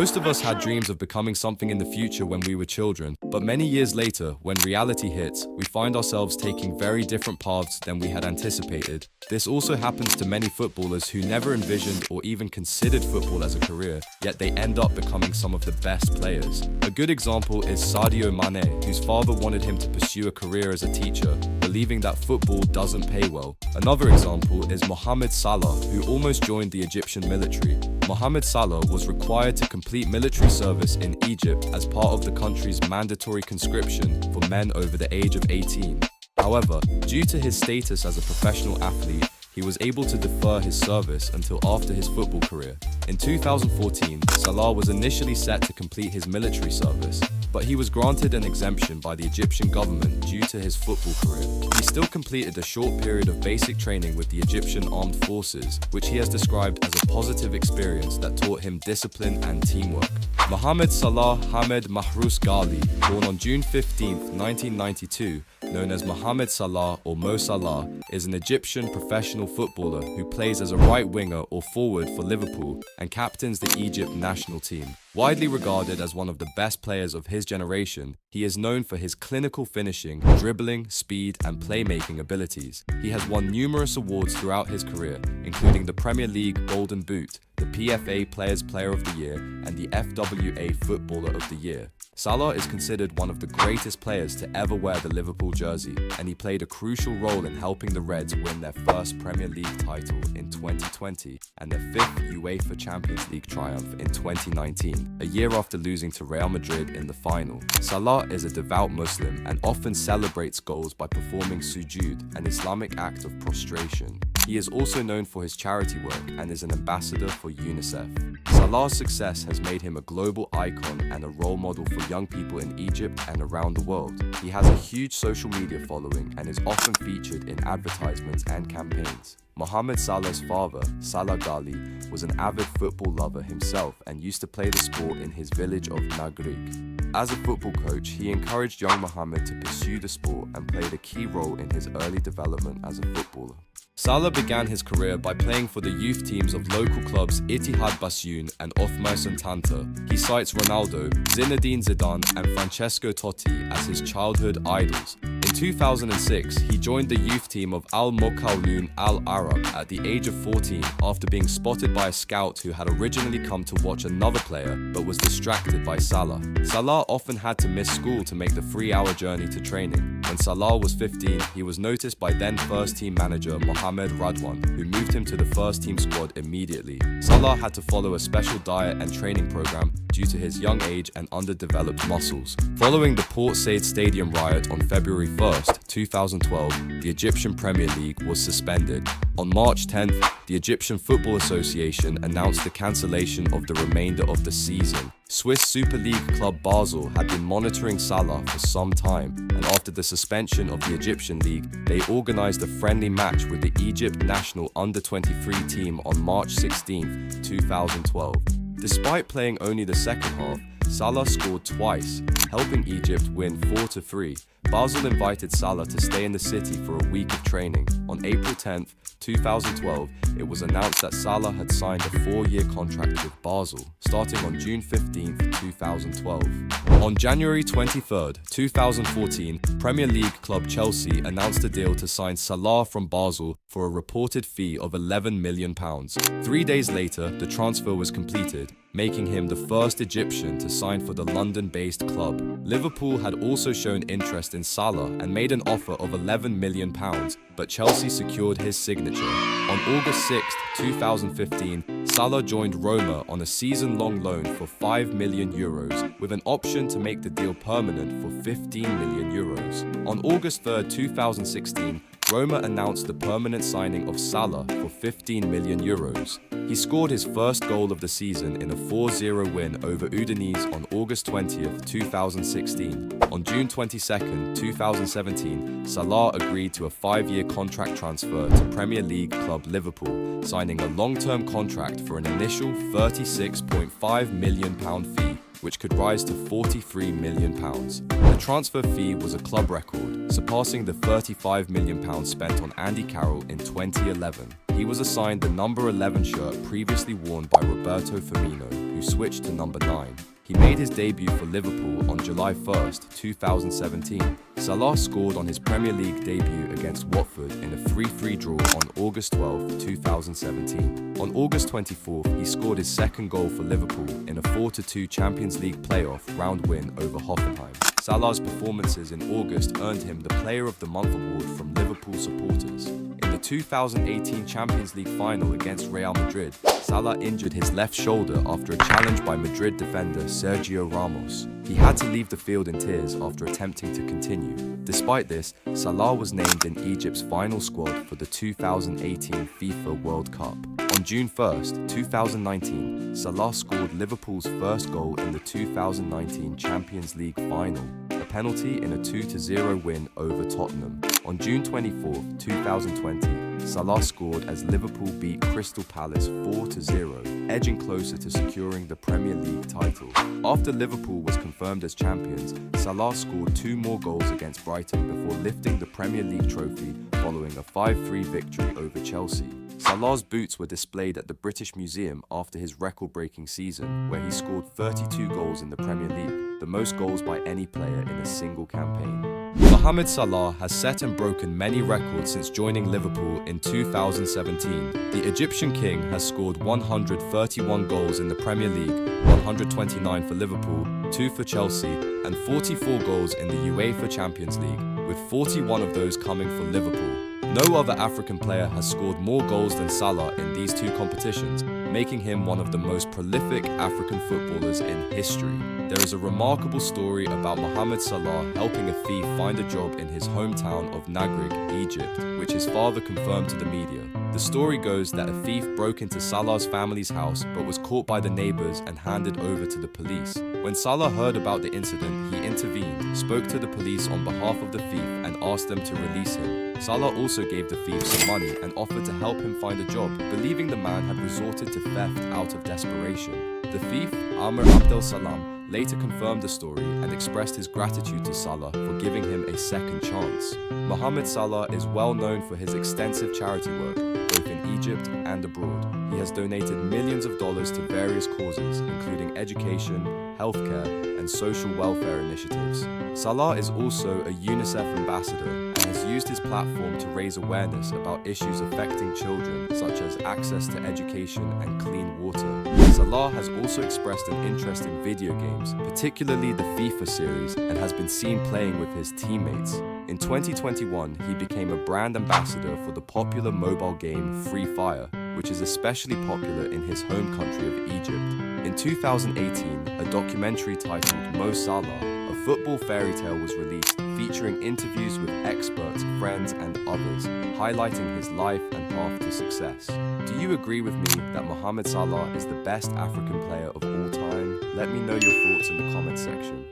Most of us had dreams of becoming something in the future when we were children, but many years later, when reality hits, we find ourselves taking very different paths than we had anticipated. This also happens to many footballers who never envisioned or even considered football as a career, yet they end up becoming some of the best players. A good example is Sadio Mane, whose father wanted him to pursue a career as a teacher, believing that football doesn't pay well. Another example is Mohamed Salah, who almost joined the Egyptian military. Mohamed Salah was required to complete military service in Egypt as part of the country's mandatory conscription for men over the age of 18. However, due to his status as a professional athlete, he was able to defer his service until after his football career. In 2014, Salah was initially set to complete his military service, but he was granted an exemption by the Egyptian government due to his football career. He still completed a short period of basic training with the Egyptian Armed Forces, which he has described as a positive experience that taught him discipline and teamwork. Mohamed Salah Hamed Mahrous Ghali, born on June 15, 1992, known as Mohamed Salah or Mo Salah, is an Egyptian professional footballer who plays as a right winger or forward for Liverpool and captains the Egypt national team. Widely regarded as one of the best players of his generation, he is known for his clinical finishing, dribbling, speed, and playmaking abilities. He has won numerous awards throughout his career, including the Premier League Golden Boot, the PFA Players Player of the Year, and the FWA Footballer of the Year. Salah is considered one of the greatest players to ever wear the Liverpool jersey, and he played a crucial role in helping the Reds win their first Premier League title in 2020 and their fifth UEFA Champions League triumph in 2019, a year after losing to Real Madrid in the final. Salah is a devout Muslim and often celebrates goals by performing sujood, an Islamic act of prostration. He is also known for his charity work and is an ambassador for UNICEF. Salah's success has made him a global icon and a role model for young people in Egypt and around the world. He has a huge social media following and is often featured in advertisements and campaigns. Mohamed Salah's father, Salah Ghali, was an avid football lover himself and used to play the sport in his village of Nagrik. As a football coach, he encouraged young Mohamed to pursue the sport and played a key role in his early development as a footballer. Salah began his career by playing for the youth teams of local clubs Ittihad Basyoun and Othmar Santanta. He cites Ronaldo, Zinedine Zidane and Francesco Totti as his childhood idols. In 2006, he joined the youth team of Al Mokawloon Al Arab at the age of 14 after being spotted by a scout who had originally come to watch another player but was distracted by Salah. Salah often had to miss school to make the 3-hour journey to training. When Salah was 15, he was noticed by then first-team manager Mohamed Radwan, who moved him to the first-team squad immediately. Salah had to follow a special diet and training program due to his young age and underdeveloped muscles. Following the Port Said Stadium riot on February 1st, 2012, the Egyptian Premier League was suspended. On March 10th, the Egyptian Football Association announced the cancellation of the remainder of the season. Swiss Super League club Basel had been monitoring Salah for some time, and after the suspension of the Egyptian League, they organized a friendly match with the Egypt national under-23 team on March 16, 2012. Despite playing only the second half, Salah scored twice, helping Egypt win 4-3. Basel invited Salah to stay in the city for a week of training. On April 10, 2012, it was announced that Salah had signed a 4-year contract with Basel, starting on June 15, 2012. On January 23, 2014, Premier League club Chelsea announced a deal to sign Salah from Basel for a reported fee of £11 million. 3 days later, the transfer was completed, making him the first Egyptian to sign for the London-based club. Liverpool had also shown interest in Salah and made an offer of £11 million, but Chelsea secured his signature. On August 6, 2015, Salah joined Roma on a season-long loan for €5 million, with an option to make the deal permanent for €15 million. On August 3, 2016, Roma announced the permanent signing of Salah for €15 million. He scored his first goal of the season in a 4-0 win over Udinese on August 20th, 2016. On June 22nd, 2017, Salah agreed to a 5-year contract transfer to Premier League club Liverpool, signing a long-term contract for an initial £36.5 million fee, which could rise to £43 million. The transfer fee was a club record, surpassing the £35 million spent on Andy Carroll in 2011. He was assigned the number 11 shirt previously worn by Roberto Firmino, who switched to number 9. He made his debut for Liverpool on July 1st, 2017. Salah scored on his Premier League debut against Watford in a 3-3 draw on August 12, 2017. On August 24th, he scored his second goal for Liverpool in a 4-2 Champions League playoff round win over Hoffenheim. Salah's performances in August earned him the Player of the Month award from Liverpool supporters. In the 2018 Champions League final against Real Madrid, Salah injured his left shoulder after a challenge by Madrid defender Sergio Ramos. He had to leave the field in tears after attempting to continue. Despite this, Salah was named in Egypt's final squad for the 2018 FIFA World Cup. On June 1st, 2019, Salah scored Liverpool's first goal in the 2019 Champions League final, a penalty in a 2-0 win over Tottenham. On June 24, 2020, Salah scored as Liverpool beat Crystal Palace 4-0, edging closer to securing the Premier League title. After Liverpool was confirmed as champions, Salah scored 2 more goals against Brighton before lifting the Premier League trophy following a 5-3 victory over Chelsea. Salah's boots were displayed at the British Museum after his record-breaking season, where he scored 32 goals in the Premier League, the most goals by any player in a single campaign. Mohamed Salah has set and broken many records since joining Liverpool in 2017. The Egyptian king has scored 131 goals in the Premier League, 129 for Liverpool, 2 for Chelsea, and 44 goals in the UEFA Champions League, with 41 of those coming for Liverpool. No other African player has scored more goals than Salah in these 2 competitions, making him one of the most prolific African footballers in history. There is a remarkable story about Mohamed Salah helping a thief find a job in his hometown of Nagreg, Egypt, which his father confirmed to the media. The story goes that a thief broke into Salah's family's house but was caught by the neighbors and handed over to the police. When Salah heard about the incident, he intervened, spoke to the police on behalf of the thief and asked them to release him. Salah also gave the thief some money and offered to help him find a job, believing the man had resorted to theft out of desperation. The thief, Amr Abdel Salam, later confirmed the story and expressed his gratitude to Salah for giving him a second chance. Mohamed Salah is well known for his extensive charity work, both in Egypt and abroad. He has donated millions of dollars to various causes, including education, healthcare, and social welfare initiatives. Salah is also a UNICEF ambassador and has used his platform to raise awareness about issues affecting children, such as access to education and clean water. Salah has also expressed an interest in video games, particularly the FIFA series, and has been seen playing with his teammates. In 2021, he became a brand ambassador for the popular mobile game Free Fire, which is especially popular in his home country of Egypt. In 2018, a documentary titled Mo Salah, a football fairy tale, was released, featuring interviews with experts, friends, and others, highlighting his life and path to success. Do you agree with me that Mohamed Salah is the best African player of all time? Let me know your thoughts in the comments section.